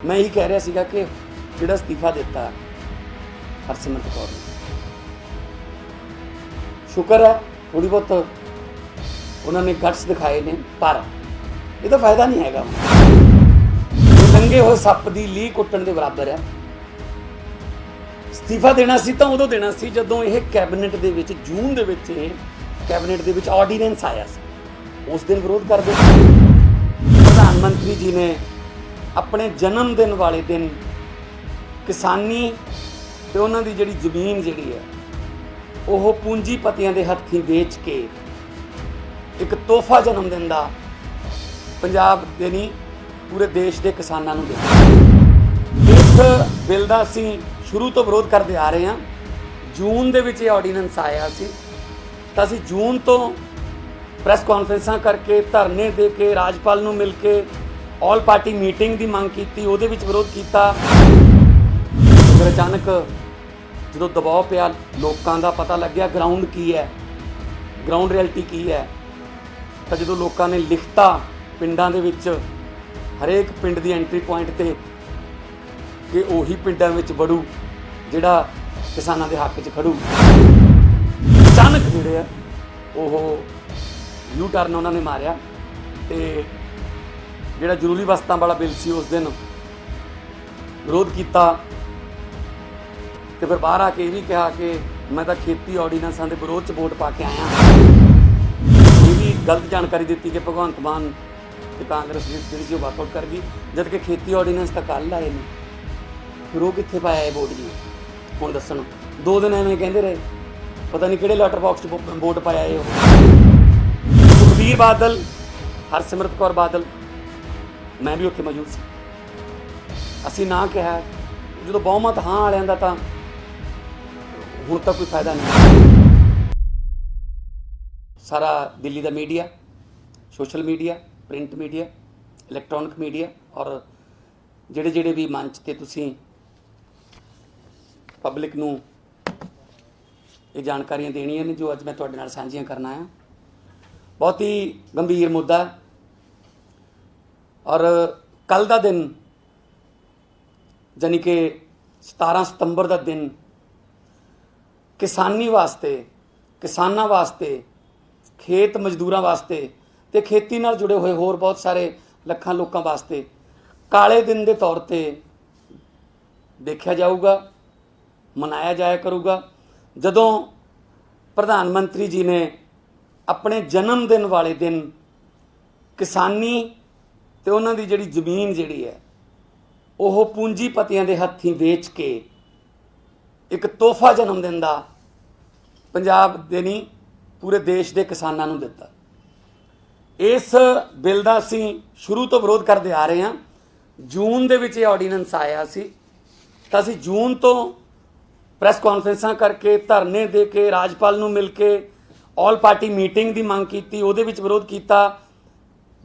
मैं यही कह रहा सीगा कि ਜਿਹੜਾ ਅਸਤੀਫਾ ਦਿੱਤਾ ਹਰਸਿਮਰਤ ਕੌਰ ਨੇ, ਸ਼ੁਕਰ ਹੈ ਥੋੜੀ ਬਹੁਤ ਉਹਨਾਂ ਨੇ ਗਟਸ ਦਿਖਾਏ ਨੇ, ਪਰ ਇਹਦਾ ਫਾਇਦਾ ਨਹੀਂ ਹੈਗਾ। ਲੰਗੇ ਹੋਏ ਸੱਪ ਦੀ ਲੀਹ ਕੁੱਟਣ ਦੇ ਬਰਾਬਰ ਹੈ। ਅਸਤੀਫਾ ਦੇਣਾ ਸੀ ਤਾਂ ਉਦੋਂ ਦੇਣਾ ਸੀ ਜਦੋਂ ਇਹ ਕੈਬਨਿਟ ਦੇ ਵਿੱਚ ਜੂਨ ਦੇ ਵਿੱਚ ਇਹ ਕੈਬਨਿਟ ਦੇ ਵਿੱਚ ਆਰਡੀਨੈਂਸ ਆਇਆ ਸੀ, ਉਸ ਦਿਨ ਵਿਰੋਧ ਕਰਦੇ ਪ੍ਰਧਾਨ ਮੰਤਰੀ ਜੀ ਨੇ ਆਪਣੇ ਜਨਮ ਦਿਨ ਵਾਲੇ ਦਿਨ ਕਿਸਾਨੀ ਤੇ ਉਹਨਾਂ ਦੀ ਜਿਹੜੀ ਜ਼ਮੀਨ ਜਿਹੜੀ ਹੈ ਉਹ ਪੂੰਜੀਪਤੀਆਂ ਦੇ ਹੱਥੀਂ ਵੇਚ ਕੇ ਇੱਕ ਤੋਹਫਾ ਜਨਮ ਦਿਨ ਦਾ ਪੰਜਾਬ ਦੇ ਨਹੀਂ ਪੂਰੇ ਦੇਸ਼ ਦੇ ਕਿਸਾਨਾਂ ਨੂੰ ਦਿੱਤਾ। ਇਸ ਬਿੱਲ ਦਾ ਅਸੀਂ ਸ਼ੁਰੂ ਤੋਂ ਵਿਰੋਧ ਕਰਦੇ ਆ ਰਹੇ ਹਾਂ। ਜੂਨ ਦੇ ਵਿੱਚ ਇਹ ਆਰਡੀਨੈਂਸ ਆਇਆ ਸੀ ਤਾਂ ਅਸੀਂ ਜੂਨ ਤੋਂ ਪ੍ਰੈਸ ਕਾਨਫਰੰਸਾਂ ਕਰਕੇ, ਧਰਨੇ ਦੇ ਕੇ, ਰਾਜਪਾਲ ਨੂੰ ਮਿਲ ਕੇ ਆਲ ਪਾਰਟੀ ਮੀਟਿੰਗ ਦੀ ਮੰਗ ਕੀਤੀ, ਉਹਦੇ ਵਿੱਚ ਵਿਰੋਧ ਕੀਤਾ। ਫਿਰ ਅਚਾਨਕ ਜਦੋਂ ਦਬਾਅ ਪਿਆ, ਲੋਕਾਂ ਦਾ ਪਤਾ ਲੱਗਿਆ ਗਰਾਊਂਡ ਕੀ ਹੈ, ਗਰਾਊਂਡ ਰਿਐਲਿਟੀ ਕੀ ਹੈ, ਤਾਂ ਜਦੋਂ ਲੋਕਾਂ ਨੇ ਲਿਖਤਾ ਪਿੰਡਾਂ ਦੇ ਵਿੱਚ ਹਰੇਕ ਪਿੰਡ ਦੀ ਐਂਟਰੀ ਪੁਆਇੰਟ ਤੇ ਕਿ ਉਹੀ ਪਿੰਡਾਂ ਵਿੱਚ ਵੜੂ ਜਿਹੜਾ ਕਿਸਾਨਾਂ ਦੇ ਹੱਕ 'ਚ ਖੜੂ, ਅਚਾਨਕ ਜਿਹੜੇ ਆ ਉਹ ਯੂ ਟਰਨ ਉਹਨਾਂ ਨੇ ਮਾਰਿਆ ਤੇ ਜਿਹੜਾ ਜ਼ਰੂਰੀ ਵਸਤਾਂ ਵਾਲਾ ਬਿੱਲ ਸੀ ਉਸ ਦਿਨ ਵਿਰੋਧ ਕੀਤਾ ਤੇ ਫਿਰ ਬਾਹਰ ਆ ਕੇ ਇਹ ਵੀ ਕਿਹਾ ਕਿ ਮੈਂ ਤਾਂ ਖੇਤੀ ਆਰਡੀਨੈਂਸਾਂ ਦੇ ਵਿਰੋਧ 'ਚ ਵੋਟ ਪਾ ਕੇ ਆਇਆ। ਇਹ ਵੀ ਗਲਤ ਜਾਣਕਾਰੀ ਦਿੱਤੀ ਕਿ ਭਗਵੰਤ ਮਾਨ ਤੇ ਕਾਂਗਰਸ ਜਿਹੜੀ ਸੀ ਉਹ ਵਾਕਆਊਟ ਕਰ ਗਈ, ਜਦ ਕਿ ਖੇਤੀ ਆਰਡੀਨੈਂਸ ਤਾਂ ਕੱਲ੍ਹ ਆਏ ਨੇ। ਫਿਰ ਉਹ ਕਿੱਥੇ ਪਾਇਆ ਇਹ ਵੋਟ ਜੀ, ਹੁਣ ਦੱਸਣ। 2 ਦਿਨ ਐਵੇਂ ਕਹਿੰਦੇ ਰਹੇ, ਪਤਾ ਨਹੀਂ ਕਿਹੜੇ ਲੈਟਰ ਬਾਕਸ 'ਚ ਵੋਟ ਪਾਇਆ ਇਹ। ਸੁਖਬੀਰ ਬਾਦਲ, ਹਰਸਿਮਰਤ ਕੌਰ ਬਾਦਲ, ਮੈਂ ਵੀ ਉੱਥੇ ਮੌਜੂਦ ਸੀ। ਅਸੀਂ ਨਾ ਕਿਹਾ ਜਦੋਂ ਬਹੁਮਤ ਹਾਂ ਵਾਲਿਆਂ ਦਾ, ਤਾਂ ਹੁਣ ਤਾਂ ਕੋਈ ਫਾਇਦਾ ਨਹੀਂ। ਸਾਰਾ ਦਿੱਲੀ ਦਾ media, social media, print media, electronic media ਔਰ ਜਿਹੜੇ ਵੀ ਮੰਚ ਤੇ ਤੁਸੀਂ ਪਬਲਿਕ ਨੂੰ ਇਹ ਜਾਣਕਾਰੀਆਂ ਦੇਣੀਆਂ ਨੇ ਜੋ ਅੱਜ ਮੈਂ ਤੁਹਾਡੇ ਨਾਲ ਸਾਂਝੀਆਂ ਕਰਨਾ ਹੈ। ਬਹੁਤ ਹੀ ਗੰਭੀਰ ਮੁੱਦਾ ਔਰ ਕੱਲ੍ਹ ਦਾ ਦਿਨ ਜਾਨੀ ਕਿ 17 ਸਤੰਬਰ ਦਾ ਦਿਨ ਕਿਸਾਨੀ ਵਾਸਤੇ, ਕਿਸਾਨਾਂ ਵਾਸਤੇ, ਖੇਤ ਮਜ਼ਦੂਰਾਂ ਵਾਸਤੇ ਤੇ ਖੇਤੀ ਨਾਲ ਜੁੜੇ ਹੋਏ ਹੋਰ ਬਹੁਤ ਸਾਰੇ ਲੱਖਾਂ ਲੋਕਾਂ ਵਾਸਤੇ ਕਾਲੇ ਦਿਨ ਦੇ ਤੌਰ ਤੇ ਦੇਖਿਆ ਜਾਊਗਾ, ਮਨਾਇਆ ਜਾਇਆ ਕਰੂਗਾ, ਜਦੋਂ ਪ੍ਰਧਾਨ ਮੰਤਰੀ ਜੀ ਨੇ ਆਪਣੇ ਜਨਮ ਦਿਨ ਵਾਲੇ ਦਿਨ ਕਿਸਾਨੀ ਤੇ ਉਹਨਾਂ ਦੀ ਜਿਹੜੀ ਜ਼ਮੀਨ ਜਿਹੜੀ ਹੈ ਉਹ ਪੂੰਜੀਪਤੀਆਂ ਦੇ ਹੱਥੀਂ ਵੇਚ ਕੇ ਇੱਕ ਤੋਹਫਾ ਜਨਮ ਦਿਨ ਦਾ ਪੰਜਾਬ ਦੇ ਨਹੀਂ ਪੂਰੇ ਦੇਸ਼ ਦੇ ਕਿਸਾਨਾਂ ਨੂੰ ਦਿੱਤਾ। ਇਸ ਬਿੱਲ ਦਾ ਅਸੀਂ ਸ਼ੁਰੂ ਤੋਂ ਵਿਰੋਧ ਕਰਦੇ ਆ ਰਹੇ ਹਾਂ। ਜੂਨ ਦੇ ਵਿੱਚ ਇਹ ਆਰਡੀਨੈਂਸ ਆਇਆ ਸੀ ਤਾਂ ਅਸੀਂ ਜੂਨ ਤੋਂ ਪ੍ਰੈਸ ਕਾਨਫਰੰਸਾਂ ਕਰਕੇ, ਧਰਨੇ ਦੇ ਕੇ, ਰਾਜਪਾਲ ਨੂੰ ਮਿਲ ਕੇ ਆਲ ਪਾਰਟੀ ਮੀਟਿੰਗ ਦੀ ਮੰਗ ਕੀਤੀ, ਉਹਦੇ ਵਿੱਚ ਵਿਰੋਧ ਕੀਤਾ।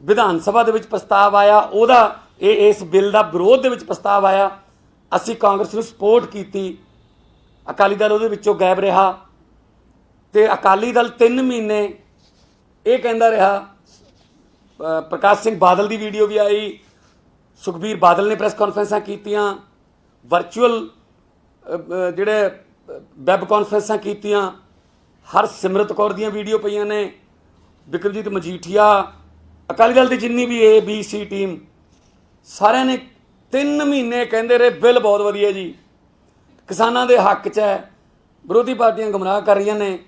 ਵਿਧਾਨ ਸਭਾ ਦੇ ਵਿੱਚ ਪ੍ਰਸਤਾਵ ਆਇਆ, ਉਹਦਾ ਇਸ ਬਿੱਲ ਦਾ ਵਿਰੋਧ ਦੇ ਵਿੱਚ ਪ੍ਰਸਤਾਵ ਆਇਆ। ਅਸੀਂ ਕਾਂਗਰਸ ਨੂੰ ਸਪੋਰਟ ਕੀਤੀ, ਅਕਾਲੀ ਦਲ ਉਹਦੇ ਵਿੱਚੋਂ ਗਾਇਬ ਰਿਹਾ ਤੇ ਅਕਾਲੀ ਦਲ 3 ਮਹੀਨੇ ਇਹ ਕਹਿੰਦਾ ਰਿਹਾ। ਪ੍ਰਕਾਸ਼ ਸਿੰਘ ਬਾਦਲ ਦੀ ਵੀਡੀਓ ਵੀ ਆਈ, ਸੁਖਬੀਰ ਬਾਦਲ ਨੇ ਪ੍ਰੈਸ ਕਾਨਫਰੰਸਾਂ ਕੀਤੀਆਂ, ਵਰਚੁਅਲ ਜਿਹੜੇ ਵੈਬ ਕਾਨਫਰੰਸਾਂ ਕੀਤੀਆਂ, ਹਰਸਿਮਰਤ ਕੌਰ ਦੀਆਂ ਵੀਡੀਓ ਪਈਆਂ ਨੇ, ਬਿਕਰਮਜੀਤ ਮਜੀਠੀਆ, ਅਕਾਲੀ ਦਲ ਦੀ ਜਿੰਨੀ ਵੀ ABC ਟੀਮ, ਸਾਰਿਆਂ ਨੇ 3 ਮਹੀਨੇ ਕਹਿੰਦੇ ਰਹੇ ਬਿੱਲ ਬਹੁਤ ਵਧੀਆ ਜੀ, ਕਿਸਾਨਾਂ ਦੇ ਹੱਕ 'ਚ ਹੈ, ਵਿਰੋਧੀ ਪਾਰਟੀਆਂ ਗੁੰਮਰਾਹ ਕਰ ਰਹੀਆਂ ਨੇ।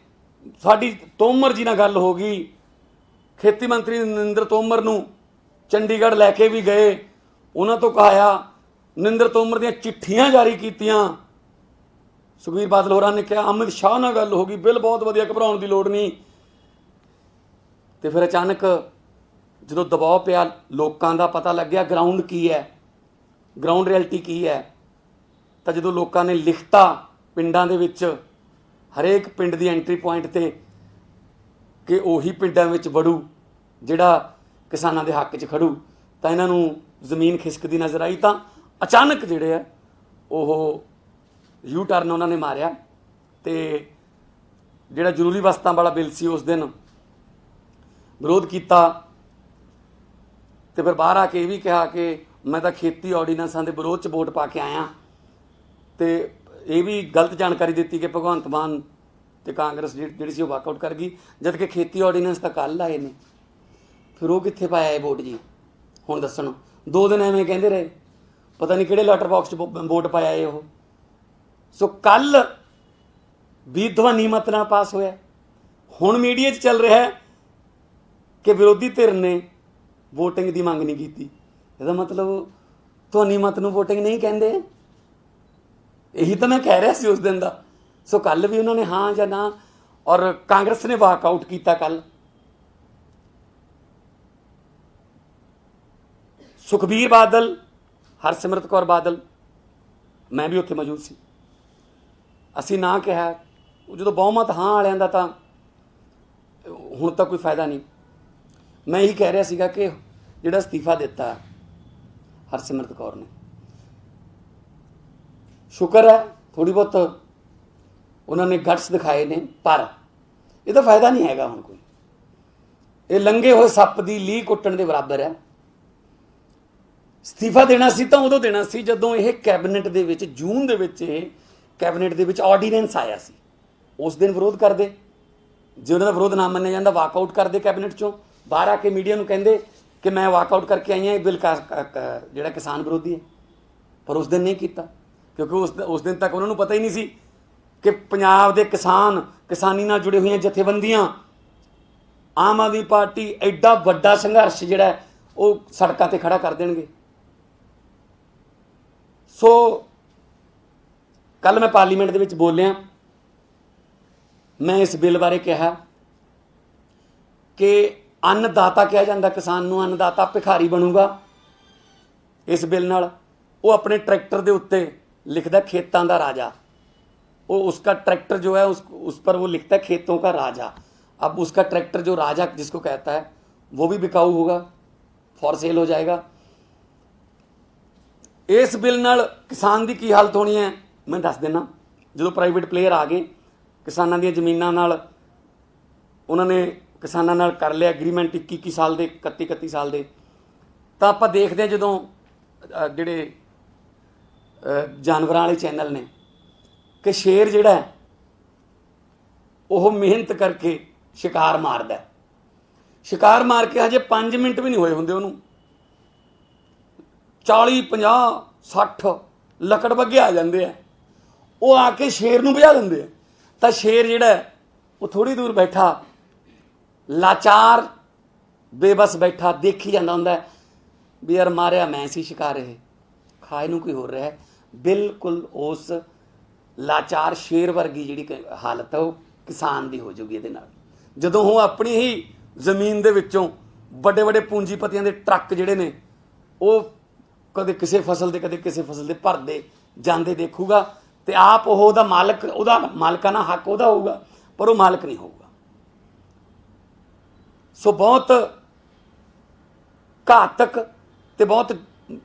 ਸਾਡੀ ਤੋਮਰ ਜੀ ਨਾਲ ਗੱਲ ਹੋ ਗਈ, ਖੇਤੀ ਮੰਤਰੀ ਨਰਿੰਦਰ ਤੋਮਰ ਨੂੰ ਚੰਡੀਗੜ੍ਹ ਲੈ ਕੇ ਵੀ ਗਏ, ਉਹਨਾਂ ਤੋਂ ਕਹਾਇਆ, ਨਰਿੰਦਰ ਤੋਮਰ ਦੀਆਂ ਚਿੱਠੀਆਂ ਜਾਰੀ ਕੀਤੀਆਂ। ਸੁਖਬੀਰ ਬਾਦਲ ਹੋਰਾਂ ਨੇ ਕਿਹਾ, ਅਮਿਤ ਸ਼ਾਹ ਨਾਲ ਗੱਲ ਹੋ ਗਈ, ਬਿੱਲ ਬਹੁਤ ਵਧੀਆ, ਘਬਰਾਉਣ ਦੀ ਲੋੜ ਨਹੀਂ। ਤੇ ਫਿਰ ਅਚਾਨਕ ਜਦੋਂ ਦਬਾਅ ਪਿਆ, ਲੋਕਾਂ ਦਾ ਪਤਾ ਲੱਗਿਆ ਗਰਾਊਂਡ ਕੀ ਹੈ, ਗਰਾਊਂਡ ਰਿਐਲਿਟੀ ਕੀ ਹੈ, ਤਾਂ ਜਦੋਂ ਲੋਕਾਂ ਨੇ ਲਿਖਤਾ ਪਿੰਡਾਂ ਦੇ ਵਿੱਚ ਹਰੇਕ ਪਿੰਡ ਦੀ ਐਂਟਰੀ ਪੁਆਇੰਟ ਤੇ ਕਿ ਉਹੀ ਪਿੰਡਾਂ ਵਿੱਚ ਵੜੂ ਜਿਹੜਾ ਕਿਸਾਨਾਂ ਦੇ ਹੱਕ 'ਚ ਖੜੂ, ਤਾਂ ਇਹਨਾਂ ਨੂੰ ਜ਼ਮੀਨ ਖਿਸਕਦੀ ਨਜ਼ਰ ਆਈ। ਤਾਂ ਅਚਾਨਕ ਜਿਹੜੇ ਆ ਉਹ ਯੂ ਟਰਨ ਉਹਨਾਂ ਨੇ ਮਾਰਿਆ ਤੇ ਜਿਹੜਾ ਜ਼ਰੂਰੀ ਵਸਤਾਂ ਵਾਲਾ ਬਿੱਲ ਸੀ ਉਸ ਦਿਨ ਵਿਰੋਧ ਕੀਤਾ ਤੇ ਫਿਰ ਬਾਹਰ ਆ ਕੇ ਇਹ ਵੀ ਕਿਹਾ ਕਿ मैं तो खेती ऑर्ਡੀਨੈਂਸਾਂ ਦੇ ਵਿਰੋਧ 'ਚ ਵੋਟ ਪਾ ਕੇ ਆਇਆ ਤੇ ਇਹ ਵੀ ਗਲਤ ਜਾਣਕਾਰੀ ਦਿੱਤੀ ਕਿ ਭਗਵੰਤ ਮਾਨ ਤੇ ਕਾਂਗਰਸ ਜਿਹੜੀ ਸੀ ਉਹ ਵਾਕਆਊਟ ਕਰ ਗਈ, ਜਦ ਕਿ ਖੇਤੀ ਆਰਡੀਨੈਂਸ ਤਾਂ ਕੱਲ੍ਹ ਆਏ ਨੇ। ਫਿਰ ਉਹ ਕਿੱਥੇ ਪਾਇਆ ਇਹ ਵੋਟ ਜੀ? ਹੁਣ ਦੱਸਣ। 2 ਦਿਨ ਐਵੇਂ ਕਹਿੰਦੇ ਰਹੇ, ਪਤਾ ਨਹੀਂ ਕਿਹੜੇ ਲੈਟਰ ਬਾਕਸ 'ਚ ਵੋਟ ਪਾਇਆ ਇਹ ਉਹ। ਸੋ ਕੱਲ੍ਹ ਵੀ ਧਵਨੀ ਮਤ ਨਾਲ ਪਾਸ ਹੋਇਆ। ਹੁਣ ਮੀਡੀਆ 'ਚ ਚੱਲ ਰਿਹਾ ਕਿ ਵਿਰੋਧੀ ਧਿਰ ਨੇ ਵੋਟਿੰਗ ਦੀ ਮੰਗ ਨਹੀਂ ਕੀਤੀ। ਇਹਦਾ ਮਤਲਬ ਧਵਨੀ ਮਤ ਨੂੰ ਵੋਟਿੰਗ ਨਹੀਂ ਕਹਿੰਦੇ। ਇਹੀ ਤਾਂ ਮੈਂ ਕਹਿ ਰਿਹਾ ਸੀ ਉਸ ਦਿਨ ਦਾ। ਸੋ ਕੱਲ੍ਹ ਵੀ ਉਹਨਾਂ ਨੇ ਹਾਂ ਜਾਂ ਨਾ, ਔਰ ਕਾਂਗਰਸ ਨੇ ਵਾਕਆਊਟ ਕੀਤਾ ਕੱਲ੍ਹ। ਸੁਖਬੀਰ ਬਾਦਲ, ਹਰਸਿਮਰਤ ਕੌਰ ਬਾਦਲ, ਮੈਂ ਵੀ ਉੱਥੇ ਮੌਜੂਦ ਸੀ। ਅਸੀਂ ਨਾ ਕਿਹਾ, ਜਦੋਂ ਬਹੁਮਤ ਹਾਂ ਵਾਲਿਆਂ ਦਾ ਤਾਂ ਹੁਣ ਤਾਂ ਕੋਈ ਫਾਇਦਾ ਨਹੀਂ। ਮੈਂ ਇਹੀ ਕਹਿ ਰਿਹਾ ਸੀਗਾ ਕਿ ਜਿਹੜਾ ਅਸਤੀਫਾ ਦਿੱਤਾ ਹਰਸਿਮਰਤ ਕੌਰ ਨੇ, ਸ਼ੁਕਰ ਹੈ ਥੋੜ੍ਹੀ ਬਹੁਤ ਉਹਨਾਂ ਨੇ ਗਟਸ ਦਿਖਾਏ ਨੇ, ਪਰ ਇਹਦਾ ਫਾਇਦਾ ਨਹੀਂ ਹੈਗਾ ਹੁਣ ਕੋਈ। ਇਹ ਲੰਘੇ ਹੋਏ ਸੱਪ ਦੀ ਲੀਹ ਕੁੱਟਣ ਦੇ ਬਰਾਬਰ ਹੈ। ਅਸਤੀਫਾ ਦੇਣਾ ਸੀ ਤਾਂ ਉਦੋਂ ਦੇਣਾ ਸੀ ਜਦੋਂ ਇਹ ਕੈਬਨਿਟ ਦੇ ਵਿੱਚ, ਜੂਨ ਦੇ ਵਿੱਚ ਇਹ ਕੈਬਨਿਟ ਦੇ ਵਿੱਚ ਆਰਡੀਨੈਂਸ ਆਇਆ ਸੀ। ਉਸ ਦਿਨ ਵਿਰੋਧ ਕਰਦੇ, ਜੇ ਉਹਨਾਂ ਦਾ ਵਿਰੋਧ ਨਾ ਮੰਨਿਆ ਜਾਂਦਾ ਵਾਕਆਊਟ ਕਰਦੇ ਕੈਬਨਿਟ 'ਚੋਂ, ਬਾਹਰ ਆ ਕੇ ਮੀਡੀਆ ਨੂੰ ਕਹਿੰਦੇ ਕਿ ਮੈਂ ਵਾਕਆਊਟ ਕਰਕੇ ਆਈ ਹਾਂ, ਇਹ ਬਿੱਲ ਜਿਹੜਾ ਕਿਸਾਨ ਵਿਰੋਧੀ ਹੈ। ਪਰ ਉਸ ਦਿਨ ਨਹੀਂ ਕੀਤਾ, ਕਿਉਂਕਿ ਉਸ ਦਿਨ ਤੱਕ ਉਹਨਾਂ ਨੂੰ ਪਤਾ ਹੀ ਨਹੀਂ ਸੀ ਕਿ ਪੰਜਾਬ ਦੇ ਕਿਸਾਨ, ਕਿਸਾਨੀ ਨਾਲ ਜੁੜੇ ਹੋਈਆਂ ਜਥੇਬੰਦੀਆਂ, ਆਮ ਆਦਮੀ ਪਾਰਟੀ ਐਡਾ ਵੱਡਾ ਸੰਘਰਸ਼ ਜਿਹੜਾ ਉਹ ਸੜਕਾਂ 'ਤੇ ਖੜਾ ਕਰ ਦੇਣਗੇ। ਸੋ ਕੱਲ੍ਹ ਮੈਂ ਪਾਰਲੀਮੈਂਟ ਦੇ ਵਿੱਚ ਬੋਲਿਆ, ਮੈਂ ਇਸ ਬਿੱਲ ਬਾਰੇ ਕਿਹਾ ਕਿ ਅੰਨਦਾਤਾ ਕਿਹਾ ਜਾਂਦਾ ਕਿਸਾਨ ਨੂੰ, ਅੰਨਦਾਤਾ ਭਿਖਾਰੀ ਬਣੂਗਾ ਇਸ ਬਿੱਲ ਨਾਲ। ਉਹ ਆਪਣੇ ट्रैक्टर ਦੇ ਉੱਤੇ लिखता खेतों का राजा, वो उसका ट्रैक्टर जो है उस पर वो लिखता है खेतों का राजा। अब उसका ट्रैक्टर जो राजा जिसको कहता है वो भी बिकाऊ होगा, फॉर सेल हो जाएगा। इस बिल नाल किसान की हालत होनी है मैं दस देना। जो प्राइवेट प्लेयर आ गए, किसानों दी जमीनां नाल उन्होंने किसानों नाल कर लिया एग्रीमेंट 21 साल के 31 साल के, तो आप देखते हैं जो जिहड़े जानवरां वाले चैनल ने कि शेर जिहड़ा है वो मेहनत करके शिकार मारदा है, शिकार मार के हजे 5 मिनट भी नहीं होए हुंदे उहनूं 40 50 60 लकड़ बग्गे आ जाते हैं, वो आके शेर नूं भजा दिंदे हैं। तो शेर जिहड़ा है वो थोड़ी दूर बैठा लाचार बेबस बैठा देखी जाता हुंदा है भी यार मारिया मैं सी शिकार, ये खाए नूं कोई हो रहा है। बिल्कुल उस लाचार शेर वर्गी जिहड़ी हालत है वो किसान दी हो जाऊगी इहदे नाल। जदों वो अपनी ही जमीन दे विचों बड़े बड़े पूंजीपतियां दे ट्रक जिहड़े ने वो कदे किसी फसल दे कदे किसी फसल दे भरदे जांदे देखूगा, तो आप ओहदा मालक, ओहदा मालकाना हक ओहदा होऊगा, पर वो मालक नहीं होऊगा। सो बहुत घातक ते बहुत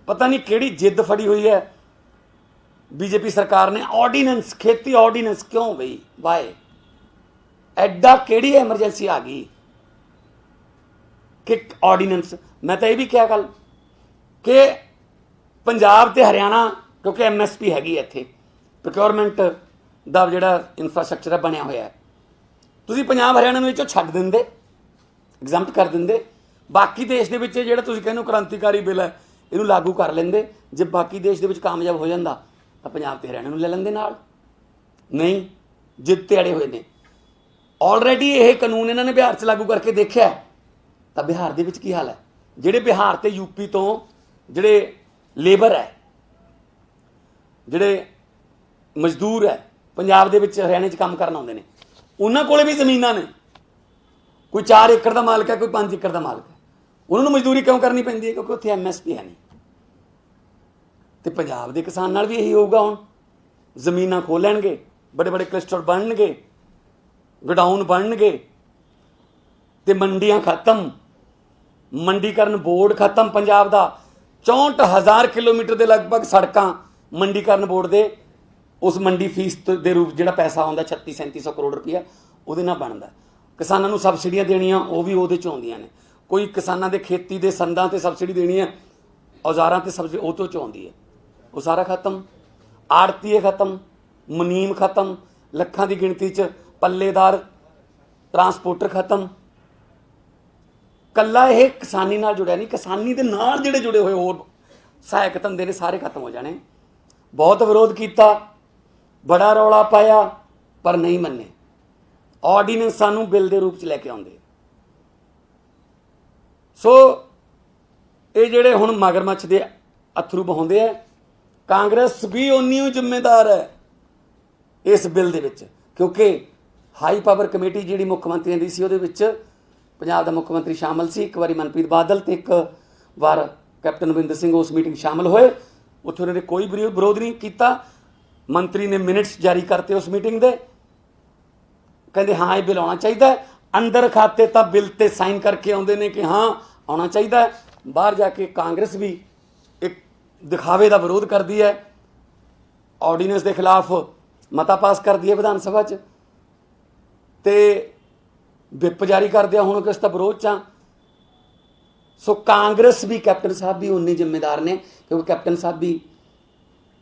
पता नहीं किहड़ी जिद फड़ी हुई है बीजेपी सरकार ने। ऑर्डीनेंस, खेती ऑर्डीनेंस क्यों बई, वाए एडा किहड़ी एमरजेंसी आ गई कि ऑर्डीनेंस। मैं तो यह भी क्या कल कि पंजाब ते हरियाणा, क्योंकि MSP हैगी इत्थे प्रोक्योरमेंट दा जिहड़ा इंफ्रास्ट्रक्चर है बनिया होया है, तुसीं पंजाब हरियाणा नूं विचों छड्ड दिंदे, एग्जम्प्ट कर दिंदे, बाकी देश दे विच जिहड़ा तुसीं कहंदे हो क्रांतिकारी बिल है इहनूं लागू कर लेंदे। जे बाकी देश दे विच कामयाब हो जांदा तो पंजाब ते हरियाणा नूं ले लैंदे नाल। नहीं, जिद ते अड़े हुए ने। ऑलरेडी यह कानून इन्हों ने बिहार च लागू करके देखा है, तो बिहार दे विच की हाल है। जिहड़े बिहार ते यूपी तो जिहड़े लेबर है, जिहड़े मजदूर है पंजाब दे विच हरियाणे च काम करन आउंदे ने, उन्हां कोले भी जमीनां ने, कोई 4 एकड़ का मालक है, कोई 5 एकड़ का मालक है, उन्होंने मजदूरी क्यों करनी पैंदी है? क्योंकि उत्थे MSP है नहीं। तो पंजाब के किसान नाल भी यही होगा। हुण जमीनां खोल लैणगे, बड़े बड़े क्लस्टर बनणगे, गोडाउन बनणगे, ते मंडियां खत्म, मंडीकरण बोर्ड खत्म। पंजाब का 64,000 किलोमीटर के लगभग सड़कां मंडीकरण बोर्ड के उस मंडी फीस के रूप जो पैसा आता 3600-3700 करोड़ रुपया वो बनता। किसानों को सबसिडियां देनियां वो भी वो आउंदियां ने। कोई किसानों के खेती के संदां ते सबसिडी देनी है औजारां ते सब्जी ਉਹ ਤੋਂ ਆਉਂਦੀ ਹੈ, ਉਹ ਸਾਰਾ ਖਤਮ। ਆੜਤੀਏ ਖਤਮ, ਮੁਨੀਮ ਖਤਮ, ਲੱਖਾਂ ਦੀ ਗਿਣਤੀ 'ਚ ਪੱਲੇਦਾਰ ਟਰਾਂਸਪੋਰਟਰ ਖਤਮ। ਕੱਲਾ ਇਹ ਕਿਸਾਨੀ ਨਾਲ ਜੁੜਿਆ ਨਹੀਂ, ਕਿਸਾਨੀ ਦੇ ਨਾਲ ਜਿਹੜੇ ਜੁੜੇ ਹੋਏ ਹੋਰ ਸਹਾਇਕ ਧੰਦੇ ਨੇ ਸਾਰੇ ਖਤਮ ਹੋ ਜਾਣੇ। ਬਹੁਤ ਵਿਰੋਧ ਕੀਤਾ, ਬੜਾ ਰੌਲਾ ਪਾਇਆ, ਪਰ ਨਹੀਂ ਮੰਨੇ। ਆਰਡੀਨੈਂਸ ਸਾਨੂੰ ਬਿੱਲ ਦੇ ਰੂਪ 'ਚ ਲੈ ਕੇ ਆਉਂਦੇ। ਸੋ ਇਹ ਜਿਹੜੇ ਹੁਣ ਮਗਰਮੱਛ ਦੇ ਅਥਰੂ ਬਹਾਉਂਦੇ ਆ, ਕਾਂਗਰਸ ਵੀ ਓਨੀ ਹੀ ਜ਼ਿੰਮੇਦਾਰ ਹੈ ਇਸ ਬਿੱਲ ਦੇ ਵਿੱਚ, ਕਿਉਂਕਿ ਹਾਈ ਪਾਵਰ ਕਮੇਟੀ ਜਿਹੜੀ ਮੁੱਖ ਮੰਤਰੀਆਂ ਦੀ ਸੀ ਉਹਦੇ ਵਿੱਚ ਪੰਜਾਬ ਦਾ ਮੁੱਖ ਮੰਤਰੀ ਸ਼ਾਮਲ ਸੀ। ਇੱਕ ਵਾਰੀ ਮਨਪ੍ਰੀਤ ਬਾਦਲ ਤੇ ਇੱਕ ਵਾਰ ਕੈਪਟਨ ਅਮਰਿੰਦਰ ਸਿੰਘ ਉਸ ਮੀਟਿੰਗ ਸ਼ਾਮਲ ਹੋਏ। ਉੱਥੇ ਉਹਨਾਂ ਨੇ ਕੋਈ ਵਿਰੋਧ ਨਹੀਂ ਕੀਤਾ। ਮੰਤਰੀ ਨੇ ਮਿੰਟਸ ਜਾਰੀ ਕਰਤੇ ਉਸ ਮੀਟਿੰਗ ਦੇ, ਕਹਿੰਦੇ ਹਾਂ ਇਹ ਬਿੱਲ ਆਉਣਾ ਚਾਹੀਦਾ। ਅੰਦਰ ਖਾਤੇ ਤਾਂ ਬਿੱਲ ਤੇ ਸਾਈਨ ਕਰਕੇ ਆਉਂਦੇ ਨੇ ਕਿ ਹਾਂ ਆਉਣਾ ਚਾਹੀਦਾ। ਬਾਹਰ ਜਾ ਕੇ ਕਾਂਗਰਸ ਵੀ ਇੱਕ ਦਿਖਾਵੇ ਦਾ ਵਿਰੋਧ ਕਰਦੀ ਹੈ, ਆਰਡੀਨੈਂਸ ਦੇ ਖਿਲਾਫ ਮਤਾ ਪਾਸ ਕਰਦੀ ਹੈ ਵਿਧਾਨ ਸਭਾ 'ਚ, ਤੇ ਵਿਪ ਜਾਰੀ ਕਰਦੇ ਆ। ਹੁਣ ਕਿਸ ਦਾ ਵਿਰੋਧ 'ਚ ਆ। ਸੋ ਕਾਂਗਰਸ ਵੀ, ਕੈਪਟਨ ਸਾਹਿਬ ਵੀ ਉਨੇ ਜ਼ਿੰਮੇਦਾਰ ਨੇ, ਕਿਉਂਕਿ ਕੈਪਟਨ ਸਾਹਿਬ ਵੀ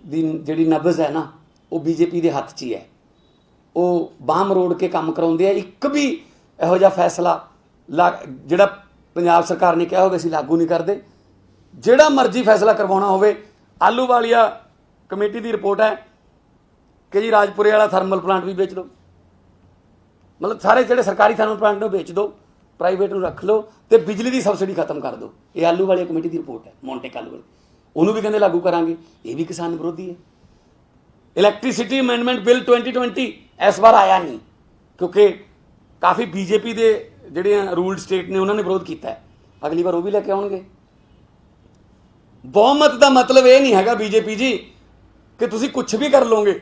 ਦੀ ਜਿਹੜੀ ਨਬਜ਼ ਹੈ ਨਾ ਉਹ ਬੀਜੇਪੀ ਦੇ ਹੱਥ 'ਚ ਹੀ ਹੈ। ਉਹ ਬਾਂਹ ਮਰੋੜ ਕੇ ਕੰਮ ਕਰਾਉਂਦੇ ਆ। ਇੱਕ ਵੀ ਇਹੋ ਜਿਹਾ ਫੈਸਲਾ ਜਿਹੜਾ ਪੰਜਾਬ ਸਰਕਾਰ ਨੇ ਕਿਹਾ ਹੋਵੇ ਅਸੀਂ ਲਾਗੂ ਨਹੀਂ ਕਰਦੇ। ਜਿਹੜਾ ਮਰਜ਼ੀ ਫੈਸਲਾ ਕਰਵਾਉਣਾ ਹੋਵੇ। ਆਹਲੂਵਾਲੀਆ ਕਮੇਟੀ ਦੀ ਰਿਪੋਰਟ ਹੈ ਕਿ ਜੀ ਰਾਜਪੁਰੇ ਵਾਲਾ ਥਰਮਲ ਪਲਾਂਟ ਵੀ ਵੇਚ ਦਿਓ, ਮਤਲਬ ਸਾਰੇ ਜਿਹੜੇ ਸਰਕਾਰੀ ਥਰਮਲ ਪਲਾਂਟ ਨੂੰ ਵੇਚ ਦਿਓ, ਪ੍ਰਾਈਵੇਟ ਨੂੰ ਰੱਖ ਲਓ, ਤੇ ਬਿਜਲੀ ਦੀ ਸਬਸਿਡੀ ਖਤਮ ਕਰ ਦਿਓ। ਇਹ ਆਹਲੂਵਾਲੀਆ ਕਮੇਟੀ ਦੀ ਰਿਪੋਰਟ ਹੈ, ਮੌਂਟੇ ਕਾਰਲੋ ਵਾਲੀ। ਉਹਨੂੰ ਵੀ ਕਹਿੰਦੇ ਲਾਗੂ ਕਰਾਂਗੇ। ਇਹ ਵੀ ਕਿਸਾਨ ਵਿਰੋਧੀ ਹੈ। ਇਲੈਕਟ੍ਰੀਸਿਟੀ ਅਮੈਂਡਮੈਂਟ ਬਿੱਲ 2020 ਇਸ ਵਾਰ ਆਇਆ ਨਹੀਂ, ਕਿਉਂਕਿ ਕਾਫੀ ਬੀਜੇਪੀ ਦੇ ਜਿਹੜੇ ਰੂਲਡ ਸਟੇਟ ਨੇ ਉਹਨਾਂ ਨੇ ਵਿਰੋਧ ਕੀਤਾ ਹੈ। ਅਗਲੀ ਵਾਰ ਉਹ ਵੀ ਲੈ ਕੇ ਆਉਣਗੇ। ਬਹੁਮਤ ਦਾ ਮਤਲਬ ਇਹ ਨਹੀਂ ਹੈਗਾ ਬੀਜੇਪੀ ਜੀ ਕਿ ਤੁਸੀਂ ਕੁਝ ਵੀ ਕਰ ਲਓਗੇ।